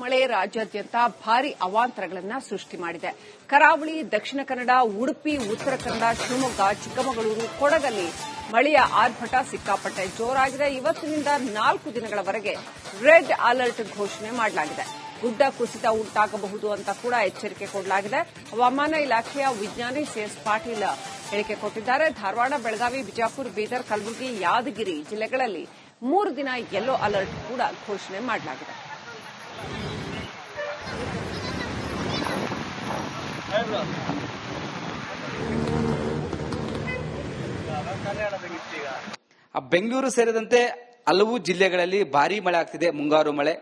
ಮಳೆ ರಾಜ್ಯಾದ್ಯಂತ ಭಾರೀ ಅವಾಂತರಗಳನ್ನು ಸೃಷ್ಟಿ ಮಾಡಿದೆ. ಕರಾವಳಿ, ದಕ್ಷಿಣ ಕನ್ನಡ, ಉಡುಪಿ, ಉತ್ತರ ಕನ್ನಡ, ಶಿವಮೊಗ್ಗ, ಚಿಕ್ಕಮಗಳೂರು, ಕೊಡಗಲ್ಲಿ ಮಳೆಯ ಆರ್ಭಟ ಸಿಕ್ಕಾಪಟ್ಟೆ ಜೋರಾಗಿದೆ. ಇವತ್ತಿನಿಂದ 4 ದಿನಗಳವರೆಗೆ ರೆಡ್ ಅಲರ್ಟ್ ಘೋಷಣೆ ಮಾಡಲಾಗಿದೆ. ಗುಡ್ಡ ಕುಸಿತ ಉಂಟಾಗಬಹುದು ಅಂತ ಕೂಡ ಎಚ್ಚರಿಕೆ ಕೊಡಲಾಗಿದೆ. ಹವಾಮಾನ ಇಲಾಖೆಯ ವಿಜ್ಞಾನಿ ಸಿಎಸ್ ಪಾಟೀಲ್ ಹೇಳಿಕೆ ಕೊಟ್ಟಿದ್ದಾರೆ. ಧಾರವಾಡ, ಬೆಳಗಾವಿ, ಬಿಜಾಪುರ, ಬೀದರ್, ಕಲಬುರಗಿ, ಯಾದಗಿರಿ ಜಿಲ್ಲೆಗಳಲ್ಲಿ 3 ದಿನ ಯೆಲ್ಲೋ ಅಲರ್ಟ್ ಕೂಡ ಘೋಷಣೆ ಮಾಡಲಾಗಿದೆ. ಬೆಂಗಳೂರು ಸೇರಿದಂತೆ ಹಲವು ಜಿಲ್ಲೆಗಳಲ್ಲಿ ಭಾರೀ ಮಳೆ ಆಗ್ತಿದೆ. ಮುಂಗಾರು ಮಳೆ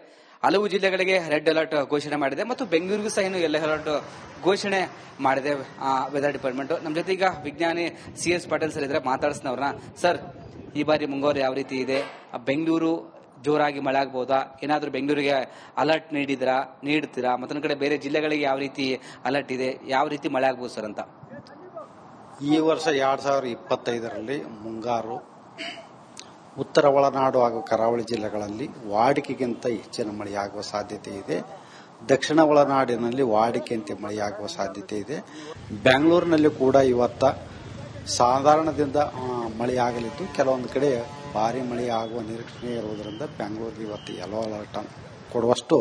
ಹಲವು ಜಿಲ್ಲೆಗಳಿಗೆ ರೆಡ್ ಅಲರ್ಟ್ ಘೋಷಣೆ ಮಾಡಿದೆ ಮತ್ತು ಬೆಂಗಳೂರಿಗೂ ಸಹ ಇನ್ನು ಯೆಲ್ಲೋ ಅಲರ್ಟ್ ಘೋಷಣೆ ಮಾಡಿದೆ ವೆದರ್ ಡಿಪಾರ್ಟ್ಮೆಂಟ್. ನಮ್ಮ ಜೊತೆ ಈಗ ವಿಜ್ಞಾನಿ ಸಿಎಸ್ ಪಾಟೀಲ್ ಸರ್ ಇದ್ರೆ ಮಾತಾಡಿಸ್ನವ್ರನ್ನ. ಸರ್, ಈ ಬಾರಿ ಮುಂಗಾರು ಯಾವ ರೀತಿ ಇದೆ? ಬೆಂಗಳೂರು ಜೋರಾಗಿ ಮಳೆ ಆಗ್ಬಹುದಾ? ಏನಾದರೂ ಬೆಂಗಳೂರಿಗೆ ಅಲರ್ಟ್ ನೀಡ್ತೀರಾ? ಮತ್ತೊಂದು ಕಡೆ ಬೇರೆ ಜಿಲ್ಲೆಗಳಿಗೆ ಯಾವ ರೀತಿ ಅಲರ್ಟ್ ಇದೆ? ಯಾವ ರೀತಿ ಮಳೆ ಆಗ್ಬೋದು ಸರ್ ಅಂತ? ಈ ವರ್ಷ 2025ರಲ್ಲಿ ಮುಂಗಾರು ಉತ್ತರ ಒಳನಾಡು ಹಾಗೂ ಕರಾವಳಿ ಜಿಲ್ಲೆಗಳಲ್ಲಿ ವಾಡಿಕೆಗಿಂತ ಹೆಚ್ಚಿನ ಮಳೆಯಾಗುವ ಸಾಧ್ಯತೆ ಇದೆ. ದಕ್ಷಿಣ ಒಳನಾಡಿನಲ್ಲಿ ವಾಡಿಕೆಯಂತೆ ಮಳೆಯಾಗುವ ಸಾಧ್ಯತೆ ಇದೆ. ಬೆಂಗಳೂರಿನಲ್ಲಿ ಕೂಡ ಇವತ್ತ ಸಾಧಾರಣದಿಂದ ಮಳೆಯಾಗಲಿದ್ದು ಕೆಲವೊಂದು ಕಡೆ ಭಾರಿ ಮಳೆಯಾಗುವ ನಿರೀಕ್ಷಣೆ ಇರುವುದರಿಂದ ಬೆಂಗಳೂರಿಗೆ ಇವತ್ತು ಯೆಲ್ಲೋ ಅಲರ್ಟ್ ಕೊಡುವಷ್ಟು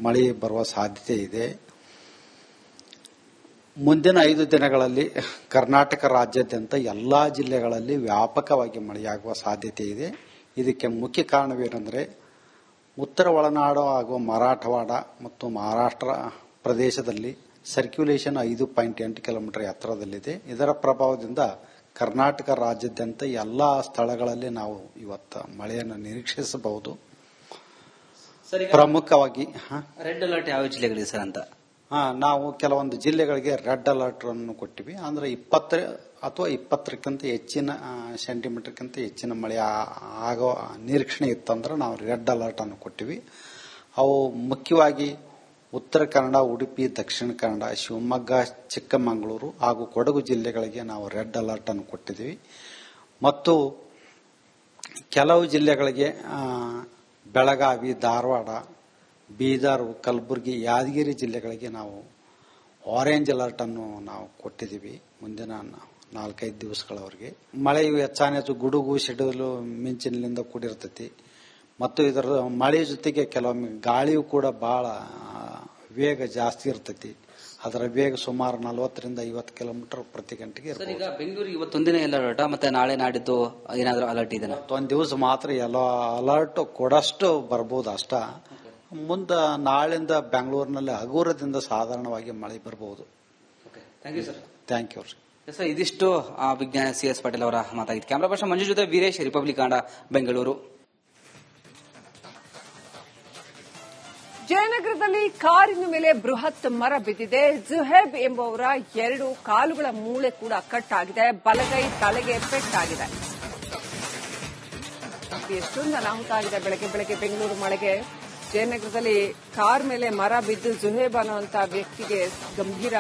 ಮಳೆ ಬರುವ ಸಾಧ್ಯತೆ ಇದೆ. ಮುಂದಿನ 5 ದಿನಗಳಲ್ಲಿ ಕರ್ನಾಟಕ ರಾಜ್ಯಾದ್ಯಂತ ಎಲ್ಲಾ ಜಿಲ್ಲೆಗಳಲ್ಲಿ ವ್ಯಾಪಕವಾಗಿ ಮಳೆಯಾಗುವ ಸಾಧ್ಯತೆ ಇದೆ. ಇದಕ್ಕೆ ಮುಖ್ಯ ಕಾರಣವೇನೆಂದರೆ ಉತ್ತರ ಒಳನಾಡು ಹಾಗೂ ಮರಾಠವಾಡ ಮತ್ತು ಮಹಾರಾಷ್ಟ್ರ ಪ್ರದೇಶದಲ್ಲಿ ಸರ್ಕ್ಯುಲೇಷನ್ 5.8 ಕಿಲೋಮೀಟರ್ ಎತ್ತರದಲ್ಲಿದೆ. ಇದರ ಪ್ರಭಾವದಿಂದ ಕರ್ನಾಟಕ ರಾಜ್ಯಾದ್ಯಂತ ಎಲ್ಲಾ ಸ್ಥಳಗಳಲ್ಲಿ ನಾವು ಇವತ್ತು ಮಳೆಯನ್ನು ನಿರೀಕ್ಷಿಸಬಹುದು. ಪ್ರಮುಖವಾಗಿ ರೆಡ್ ಅಲರ್ಟ್ ಯಾವ ಜಿಲ್ಲೆಗಳಿದೆ ಸರ್ ಅಂತ? ನಾವು ಕೆಲವೊಂದು ಜಿಲ್ಲೆಗಳಿಗೆ ರೆಡ್ ಅಲರ್ಟ್ ಅನ್ನು ಕೊಟ್ಟಿವಿ. ಅಂದ್ರೆ 20 ಅಥವಾ 20ಕ್ಕಿಂತ ಹೆಚ್ಚಿನ ಸೆಂಟಿಮೀಟರ್ಗಿಂತ ಹೆಚ್ಚಿನ ಮಳೆ ಆಗೋ ನಿರೀಕ್ಷಣೆ ಇತ್ತಂದ್ರೆ ನಾವು ರೆಡ್ ಅಲರ್ಟ್ ಅನ್ನು ಕೊಟ್ಟಿವಿ. ಅವು ಮುಖ್ಯವಾಗಿ ಉತ್ತರ ಕನ್ನಡ, ಉಡುಪಿ, ದಕ್ಷಿಣ ಕನ್ನಡ, ಶಿವಮೊಗ್ಗ, ಚಿಕ್ಕಮಗಳೂರು ಹಾಗೂ ಕೊಡಗು ಜಿಲ್ಲೆಗಳಿಗೆ ನಾವು ರೆಡ್ ಅಲರ್ಟ್ ಅನ್ನು ಕೊಟ್ಟಿದ್ದೀವಿ. ಮತ್ತು ಕೆಲವು ಜಿಲ್ಲೆಗಳಿಗೆ ಬೆಳಗಾವಿ, ಧಾರವಾಡ, ಬೀದರ್, ಕಲಬುರಗಿ, ಯಾದಗಿರಿ ಜಿಲ್ಲೆಗಳಿಗೆ ನಾವು ಆರೆಂಜ್ ಅಲರ್ಟ್ ಅನ್ನು ನಾವು ಕೊಟ್ಟಿದ್ದೀವಿ. ಮುಂದಿನ 4-5 ದಿವಸಗಳವರೆಗೆ ಮಳೆಯು ಹೆಚ್ಚಾನೆಚ್ಚು ಗುಡುಗು, ಸಿಡಿಲು, ಮಿಂಚಿನಿಂದ ಕೂಡಿರ್ತೈತಿ. ಮತ್ತು ಇದರ ಮಳೆ ಜೊತೆಗೆ ಕೆಲವೊಮ್ಮೆ ಗಾಳಿಯೂ ಕೂಡ ಬಹಳ ವೇಗ ಜಾಸ್ತಿ ಇರ್ತೈತಿ. ಅದರ ವೇಗ ಸುಮಾರು 40ರಿಂದ 50 ಕಿಲೋಮೀಟರ್ ಪ್ರತಿ ಗಂಟೆಗೆ ಇರ್ತದೆ. ಈಗ ಬೆಂಗಳೂರಿಗೆ ಇವತ್ತೊಂದಿನ ಎಲ್ಲ ಅಲರ್ಟ್ ಮತ್ತೆ ನಾಳೆ ನಾಡಿದ್ದು ಏನಾದರೂ ಅಲರ್ಟ್ ಇದೆ? ಒಂದು ದಿವಸ ಮಾತ್ರ ಎಲ್ಲ ಅಲರ್ಟ್ ಕೊಡಷ್ಟು ಬರ್ಬೋದು ಅಷ್ಟ. ಮುಂದೆ ನಾಳಿಂದ ಬೆಂಗಳೂರಿನಲ್ಲಿ ಹಗುರದಿಂದ ಸಾಧಾರಣವಾಗಿ ಮಳೆ ಬರಬಹುದು. Thank you sir. ಇದಿಷ್ಟು ವಿಜ್ಞಾನಿ ಸಿಎಸ್ ಪಾಟೀಲ್ ಅವರ ಮಾತಾಗಿತ್ತು. ಕ್ಯಾಮರಾ ಪರ್ಸನ್ ಮಂಜು ಜೊತೆ ವೀರೇಶ್, ರಿಪಬ್ಲಿಕ್ ಕನ್ನಡ, ಬೆಂಗಳೂರು. ಜಯನಗರದಲ್ಲಿ ಕಾರಿನ ಮೇಲೆ ಬೃಹತ್ ಮರ ಬಿದ್ದಿದೆ. ಜುಹೇಬ್ ಎಂಬುವರ 2 ಕಾಲುಗಳ ಮೂಳೆ ಕೂಡ ಕಟ್ ಆಗಿದೆ. ಬಲಗೈ ತಲೆಗೆ ಪೆಟ್ಟಾಗಿದೆ. ಎಷ್ಟೊಂದು ಅನಾಹುತ ಆಗಿದೆ ಬೆಳಗ್ಗೆ ಬೆಂಗಳೂರು ಮಳೆಗೆ. ಜಯನಗರದಲ್ಲಿ ಕಾರ್ ಮೇಲೆ ಮರ ಬಿದ್ದು ಜುಹೇಬ್ ಅನ್ನುವಂತ ವ್ಯಕ್ತಿಗೆ ಗಂಭೀರ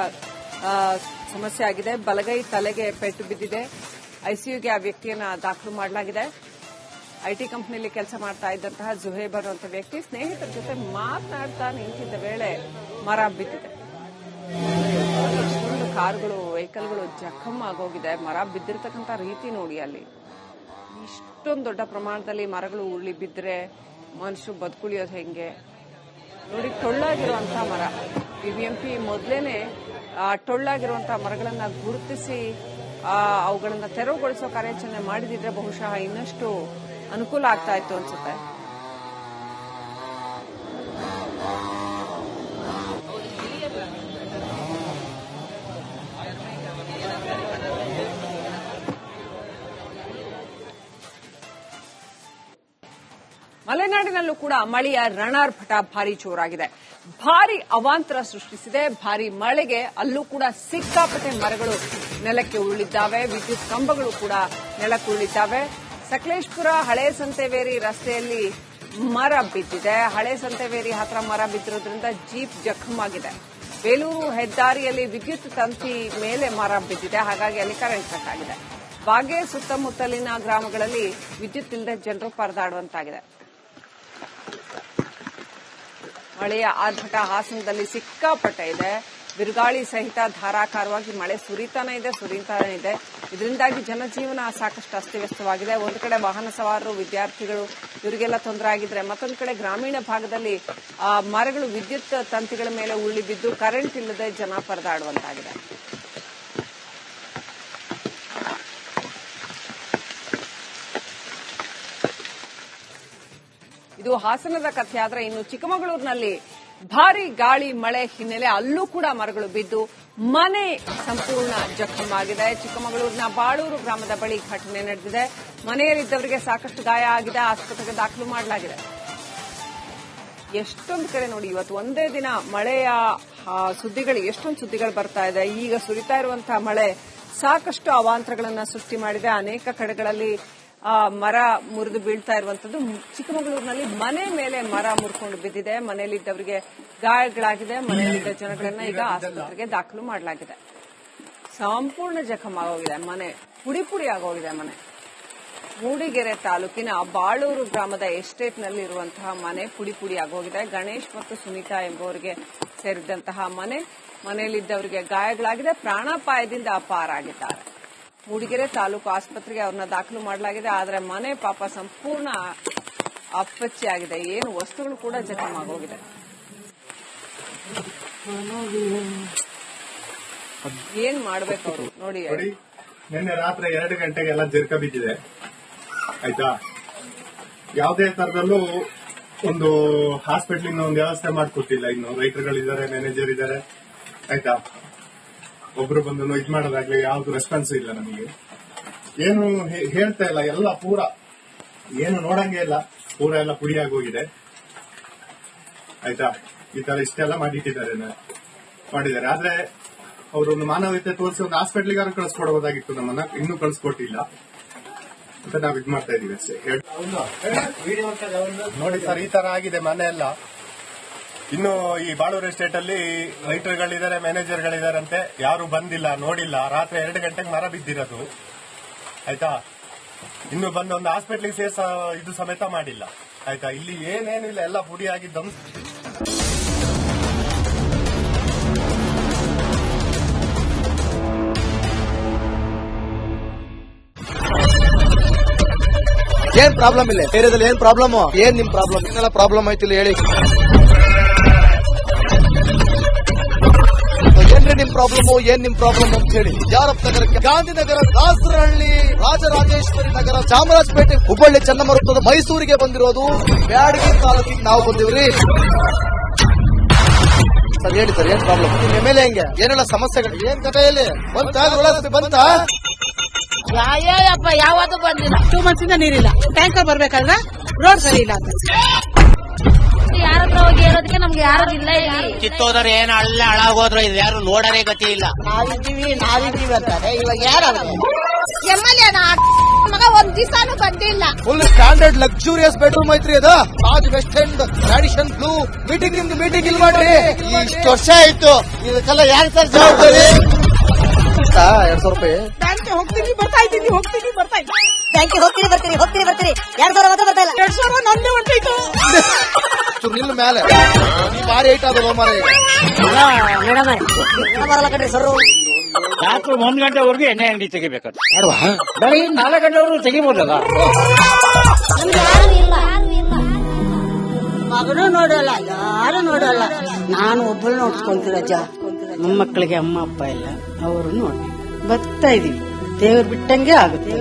ಸಮಸ್ಯೆ ಆಗಿದೆ. ಬಲಗೈ ತಲೆಗೆ ಪೆಟ್ಟು ಬಿದ್ದಿದೆ. ಐಸಿಯುಗೆ ಆ ವ್ಯಕ್ತಿಯನ್ನ ದಾಖಲು ಮಾಡಲಾಗಿದೆ. ಐಟಿ ಕಂಪನಿಯಲ್ಲಿ ಕೆಲಸ ಮಾಡ್ತಾ ಇದ್ದಂತಹ ಜುಹೇಬ್ ಅನ್ನುವಂಥ ವ್ಯಕ್ತಿ ಸ್ನೇಹಿತರ ಜೊತೆ ಮಾತನಾಡ್ತಾ ನಿಂತಿದ್ದ ವೇಳೆ ಮರ ಬಿದ್ದಿದೆ. ಎಷ್ಟೊಂದು ಕಾರುಗಳು, ವೆಹಿಕಲ್ಗಳು ಜಖಮ್ ಆಗೋಗಿದೆ. ಮರ ಬಿದ್ದಿರತಕ್ಕಂಥ ರೀತಿ ನೋಡಿ. ಅಲ್ಲಿ ಇಷ್ಟೊಂದು ದೊಡ್ಡ ಪ್ರಮಾಣದಲ್ಲಿ ಮರಗಳು ಉರುಳಿ ಬಿದ್ದರೆ ಮನುಷ್ಯರು ಬದುಕುಳಿಯೋದು ಹೆಂಗೆ ನೋಡಿ. ಟೊಳ್ಳಾಗಿರುವಂತಹ ಮರ. ಬಿಬಿಎಂಪಿ ಮೊದಲೇನೆ ಟೊಳ್ಳಾಗಿರುವಂತಹ ಮರಗಳನ್ನ ಗುರುತಿಸಿ ಅವುಗಳನ್ನ ತೆರವುಗೊಳಿಸೋ ಕಾರ್ಯಾಚರಣೆ ಮಾಡಿದಿದ್ರೆ ಬಹುಶಃ ಇನ್ನಷ್ಟು ಅನುಕೂಲ ಆಗ್ತಾ ಇತ್ತು ಅನ್ಸುತ್ತೆ. ಮಲೆನಾಡಿನಲ್ಲೂ ಕೂಡ ಮಳೆಯ ರಣಾರ್ಭಟ ಭಾರಿ ಜೋರಾಗಿದೆ. ಭಾರಿ ಅವಾಂತರ ಸೃಷ್ಟಿಸಿದೆ. ಭಾರಿ ಮಳೆಗೆ ಅಲ್ಲೂ ಕೂಡ ಸಿಕ್ಕಾಪಟ್ಟೆ ಮರಗಳು ನೆಲಕ್ಕೆ ಉರುಳಿದ್ದಾವೆ. ವಿದ್ಯುತ್ ಕಂಬಗಳು ಕೂಡ ನೆಲಕ್ಕುರುಳಿದ್ದಾವೆ. ಸಕಲೇಶಪುರ ಹಳೆ ಸಂತೆವೇರಿ ರಸ್ತೆಯಲ್ಲಿ ಮರ ಬಿದ್ದಿದೆ. ಹಳೆ ಸಂತೆವೇರಿ ಹತ್ರ ಮರ ಬಿದ್ದಿರೋದ್ರಿಂದ ಜೀಪ್ ಜಖಮ್ ಆಗಿದೆ. ಬೇಲೂರು ಹೆದ್ದಾರಿಯಲ್ಲಿ ವಿದ್ಯುತ್ ತಂತಿ ಮೇಲೆ ಮರ ಬಿದ್ದಿದೆ. ಹಾಗಾಗಿ ಅಲ್ಲಿ ಕರೆಂಟ್ ಕಟ್ ಆಗಿದೆ. ಬಾಗೆ ಸುತ್ತಮುತ್ತಲಿನ ಗ್ರಾಮಗಳಲ್ಲಿ ವಿದ್ಯುತ್ ಇಲ್ಲದೆ ಜನರು ಪರದಾಡುವಂತಾಗಿದೆ. ಮಳೆಯ ಆರ್ಭಟ ಹಾಸನದಲ್ಲಿ ಸಿಕ್ಕಾಪಟ್ಟೆ ಇದೆ. ಬಿರುಗಾಳಿ ಸಹಿತ ಧಾರಾಕಾರವಾಗಿ ಮಳೆ ಸುರಿತಾನೆ ಇದೆ. ಇದರಿಂದಾಗಿ ಜನಜೀವನ ಸಾಕಷ್ಟು ಅಸ್ತವ್ಯಸ್ತವಾಗಿದೆ. ಒಂದು ಕಡೆ ವಾಹನ ಸವಾರರು, ವಿದ್ಯಾರ್ಥಿಗಳು ಇವರಿಗೆಲ್ಲ ತೊಂದರೆ ಆಗಿದ್ರೆ, ಮತ್ತೊಂದು ಕಡೆ ಗ್ರಾಮೀಣ ಭಾಗದಲ್ಲಿ ಮರಗಳು ವಿದ್ಯುತ್ ತಂತಿಗಳ ಮೇಲೆ ಉರುಳಿ ಬಿದ್ದು ಕರೆಂಟ್ ಇಲ್ಲದೆ ಜನ ಪರದಾಡುವಂತಾಗಿದೆ. ಇದು ಹಾಸನದ ಕಥೆ. ಆದ್ರೆ ಇನ್ನು ಚಿಕ್ಕಮಗಳೂರಿನಲ್ಲಿ ಭಾರಿ ಗಾಳಿ ಮಳೆ ಹಿನ್ನೆಲೆ ಅಲ್ಲೂ ಕೂಡ ಮರಗಳು ಬಿದ್ದು ಮನೆ ಸಂಪೂರ್ಣ ಜಖಮಾಗಿದೆ. ಚಿಕ್ಕಮಗಳೂರಿನ ಬಾಳೂರು ಗ್ರಾಮದ ಬಳಿ ಘಟನೆ ನಡೆದಿದೆ. ಮನೆಯಲ್ಲಿದ್ದವರಿಗೆ ಸಾಕಷ್ಟು ಗಾಯ ಆಗಿದೆ, ಆಸ್ಪತ್ರೆಗೆ ದಾಖಲು ಮಾಡಲಾಗಿದೆ. ಎಷ್ಟೊಂದು ಕಡೆ ನೋಡಿ, ಇವತ್ತು ಒಂದೇ ದಿನ ಮಳೆಯ ಸುದ್ದಿಗಳು, ಎಷ್ಟೊಂದು ಸುದ್ದಿಗಳು ಬರ್ತಾ ಇದೆ. ಈಗ ಸುರಿತಾ ಇರುವಂತಹ ಮಳೆ ಸಾಕಷ್ಟು ಅವಾಂತರಗಳನ್ನ ಸೃಷ್ಟಿ ಮಾಡಿದೆ. ಅನೇಕ ಕಡೆಗಳಲ್ಲಿ ಮರ ಮುರಿದು ಬೀಳ್ತಾ ಇರುವಂತದ್ದು. ಚಿಕ್ಕಮಗಳೂರಿನಲ್ಲಿ ಮನೆ ಮೇಲೆ ಮರ ಮುರ್ಕೊಂಡು ಬಿದ್ದಿದೆ. ಮನೆಯಲ್ಲಿದ್ದವರಿಗೆ ಗಾಯಗಳಾಗಿದೆ. ಮನೆಯಲ್ಲಿದ್ದ ಜನಗಳನ್ನ ಈಗ ಆಸ್ಪತ್ರೆಗೆ ದಾಖಲು ಮಾಡಲಾಗಿದೆ. ಸಂಪೂರ್ಣ ಜಖಮ್ ಆಗೋಗಿದೆ ಮನೆ, ಪುಡಿ ಪುಡಿ ಆಗೋಗಿದೆ ಮನೆ. ಮೂಡಿಗೆರೆ ತಾಲೂಕಿನ ಬಾಳೂರು ಗ್ರಾಮದ ಎಸ್ಟೇಟ್ನಲ್ಲಿ ಇರುವಂತಹ ಮನೆ ಪುಡಿ ಪುಡಿ ಆಗೋಗಿದೆ. ಗಣೇಶ್ ಮತ್ತು ಸುನೀತಾ ಎಂಬುವರಿಗೆ ಸೇರಿದಂತಹ ಮನೆಯಲ್ಲಿದ್ದವರಿಗೆ ಗಾಯಗಳಾಗಿದೆ. ಪ್ರಾಣಾಪಾಯದಿಂದ ಪಾರಾಗಿದ್ದಾರೆ. ಮೂಡಿಗೆರೆ ತಾಲೂಕು ಆಸ್ಪತ್ರೆಗೆ ಅವ್ರನ್ನ ದಾಖಲು ಮಾಡಲಾಗಿದೆ. ಆದರೆ ಮನೆ ಪಾಪ ಸಂಪೂರ್ಣ ಅಪ್ಪಚ್ಚಿಯಾಗಿದೆ. ಏನು ವಸ್ತುಗಳು ಕೂಡ ಜಖಮ್ ಆಗೋಗಿದೆ. ಏನ್ ಮಾಡ್ಬೇಕು ಅವರು ನೋಡಿ. ನಿನ್ನೆ ರಾತ್ರಿ 2 ಗಂಟೆಗೆಲ್ಲ ಜರ್ಕ ಬಿದ್ದಿದೆ, ಆಯ್ತಾ. ಯಾವುದೇ ತರದಲ್ಲೂ ಒಂದು ಹಾಸ್ಪಿಟಲ್ ಒಂದು ವ್ಯವಸ್ಥೆ ಮಾಡ್ಕೊಟ್ಟಿಲ್ಲ. ಇನ್ನು ರೈತರುಗಳಿದ್ದಾರೆ, ಮ್ಯಾನೇಜರ್ ಇದ್ದಾರೆ, ಆಯ್ತಾ. ಒಬ್ರು ಬಂದು ಇದ್ ಮಾಡೋದಾಗ್ಲಿ ಯಾವ್ದು ರೆಸ್ಪಾನ್ಸ್ ಇಲ್ಲ ನಮಗೆ. ಏನು ಹೇಳ್ತಾ ಇಲ್ಲ, ಎಲ್ಲ ಪೂರ ಏನು ನೋಡಂಗೆ ಇಲ್ಲ, ಪೂರ ಎಲ್ಲ ಪುಡಿಯಾಗಿ ಹೋಗಿದೆ, ಆಯ್ತಾ. ಈ ತರ ಇಷ್ಟೆಲ್ಲ ಮಾಡಿದ್ದಾರೆ. ಆದ್ರೆ ಅವರು ಒಂದು ಮಾನವೀಯತೆ ತೋರಿಸಿ ಒಂದು ಹಾಸ್ಪಿಟ್ಲಿಗಾರು ಕಳಿಸ್ಕೊಡ್ಬೋದಾಗಿತ್ತು. ನಮ್ಮನ್ನ ಇನ್ನೂ ಕಳಿಸ್ಕೊಟ್ಟಿಲ್ಲ ಅಂತ ನಾವ್ ಇದ್ ಮಾಡ್ತಾ ಇದೀವಿ ಅಷ್ಟೇ. ನೋಡಿ ಸರ್, ಈ ತರ ಆಗಿದೆ ಮನೆ ಎಲ್ಲ. ಇನ್ನು ಈ ಬಾಳೂರು ಎಸ್ಟೇಟ್ ಅಲ್ಲಿ ರೈತರುಗಳಿದ್ದಾರೆ, ಮ್ಯಾನೇಜರ್ಗಳಿದಾರಂತೆ, ಯಾರು ಬಂದಿಲ್ಲ, ನೋಡಿಲ್ಲ. ರಾತ್ರಿ 2 ಗಂಟೆಗೆ ಮರ ಬಿದ್ದಿರೋದು, ಆಯ್ತಾ. ಇನ್ನು ಬಂದು ಒಂದು ಹಾಸ್ಪಿಟ್ಲಿಗೆ ಇದು ಸಮೇತ ಮಾಡಿಲ್ಲ, ಆಯ್ತಾ. ಇಲ್ಲಿ ಏನೇನಿಲ್ಲ, ಎಲ್ಲ ಪುಡಿ ಆಗಿದ್ದು. ಏನ್ ಪ್ರಾಬ್ಲಮ್ ಇಲ್ಲ ಏರಿಯಾದಲ್ಲಿ? ಏನ್ ಪ್ರಾಬ್ಲಮ್? ಏನ್ ನಿಮ್ ಪ್ರಾಬ್ಲಮ್? ಏನೆಲ್ಲ ಪ್ರಾಬ್ಲಮ್ ಆಯ್ತಿಲ್ಲ ಹೇಳಿ. ಏನ್ರಿ ನಿಮ್ ಪ್ರಾಬ್ಲಮ್? ಏನ್ ನಿಮ್ ಪ್ರಾಬ್ಲಮ್ ಅಂತ ಹೇಳಿ. ಯಾರಪ್ಪ ನಗರಕ್ಕೆ? ಗಾಂಧಿನಗರ, ದಾಸರಹಳ್ಳಿ, ರಾಜರಾಜೇಶ್ವರಿ ನಗರ, ಚಾಮರಾಜಪೇಟೆ, ಹುಬ್ಬಳ್ಳಿ, ಚನ್ನಮರುತ್ತದ, ಮೈಸೂರಿಗೆ ಬಂದಿರೋದು. ಬ್ಯಾಡಗಿ ತಾಲೂಕಿಗೆ ನಾವು ಬಂದಿವ್ರಿ. ಸರ್ ಹೇಳಿ ಸರ್, ಏನ್ ಪ್ರಾಬ್ಲಮ್? ಎಮ್ಎಲ್ಎ ಹೆಂಗೆ? ಏನೆಲ್ಲ ಸಮಸ್ಯೆಗಳು? ಏನ್ ಕಥೆಯಲ್ಲಿ ಬಂತ? ಯಾಯಪ್ಪ ಯಾವತ್ತೂ ಬಂದಿಲ್ಲ. 2 months ಇಂದ ನೀರಿಲ್ಲ. ಟ್ಯಾಂಕರ್ ಬರ್ಬೇಕಾದ್ರೆ ರೋಡ್ ಸರಿ ಇಲ್ಲ ಅಂತ ಯಾರ ಹತ್ರ ಹೋಗಿ ಹೇಳೋದಕ್ಕೆ ನಮ್ಗೆ ಯಾರು ಇಲ್ಲ. ಕಿತ್ತೋದ್ರೆ ಏನ್ ಹಾಳಾಗೋದ್ರು ಇದು ಯಾರು ನೋಡರೇ ಗತಿ ಇಲ್ಲ. ನಾವಿದ್ದೀವಿ ಅಂತಾರೆ. ಇವಾಗ ಯಾರು ಎಮ್ಎಲ್ಎ ಮಗ ಒಂದ್ ದಿವಸನೂ ಬಂದಿಲ್ಲ. ಫುಲ್ ಸ್ಟ್ಯಾಂಡರ್ಡ್ ಲಕ್ಸುರಿಯಸ್ ಬೆಡ್ರೂಮ್ ಐತ್ರಿ ಅದು. Taj west end tradition blue. Meeting ನಿಮ್ದು ಮೀಟಿಂಗ್ ಇಲ್ಲಿ ಮಾಡ್ರಿ. ಇಷ್ಟು ವರ್ಷ ಆಯ್ತು, ಇದಕ್ಕೆಲ್ಲ ಯಾರು ಸರ್ ಜವಾಬ್ದಾರಿ? 200 ರೂಪಾಯಿ ಬ್ಯಾಂಕ್ಗೆ ಹೋಗ್ತೀನಿ ಬರ್ತಾ ಇದ್ದೀನಿ. ಬ್ಯಾಂಕ್ಗೆ ಹೋಗ್ತೀನಿ ಬರ್ತೀನಿ 2,000 ಮಾತ್ರ ಬರ್ತಾ ಇಲ್ಲ. 2,000 ನಂದೇ ಹೊಂಟೋಯ್ತು. ನಿಲ್ ಮೇಲೆ ಭಾರಿ ಐಟ್ ಆದ ಮಾರ. ಬರಲ್ಲ ಕಣ್ರಿ ಸರ್. ರಾತ್ರಿ 1 ಗಂಟೆವರೆಗೂ ಎಣ್ಣೆ ಅಂಗಡಿ ತೆಗಿಬೇಕಾದ್ರೆ ಬೆಳಗ್ಗೆ 4 ಗಂಟೆವರೆಗೂ ತೆಗಿಬೋದಲ್ಲ. ಮಗನೂ ನೋಡಲ್ಲ, ಯಾರು ನೋಡಲ್ಲ. ನಾನು ಒಬ್ಬಳು ನೋಡ್ಕೊಂತೀರಜ್ಜ. ನಮ್ಮ ಮಕ್ಕಳಿಗೆ ಅಮ್ಮ ಅಪ್ಪ ಇಲ್ಲ, ಅವರು ನೋಡಿ ಬರ್ತಾ ಇದೀವಿ. ದೇವ್ರು ಬಿಟ್ಟಂಗೆ ಆಗುತ್ತೆ.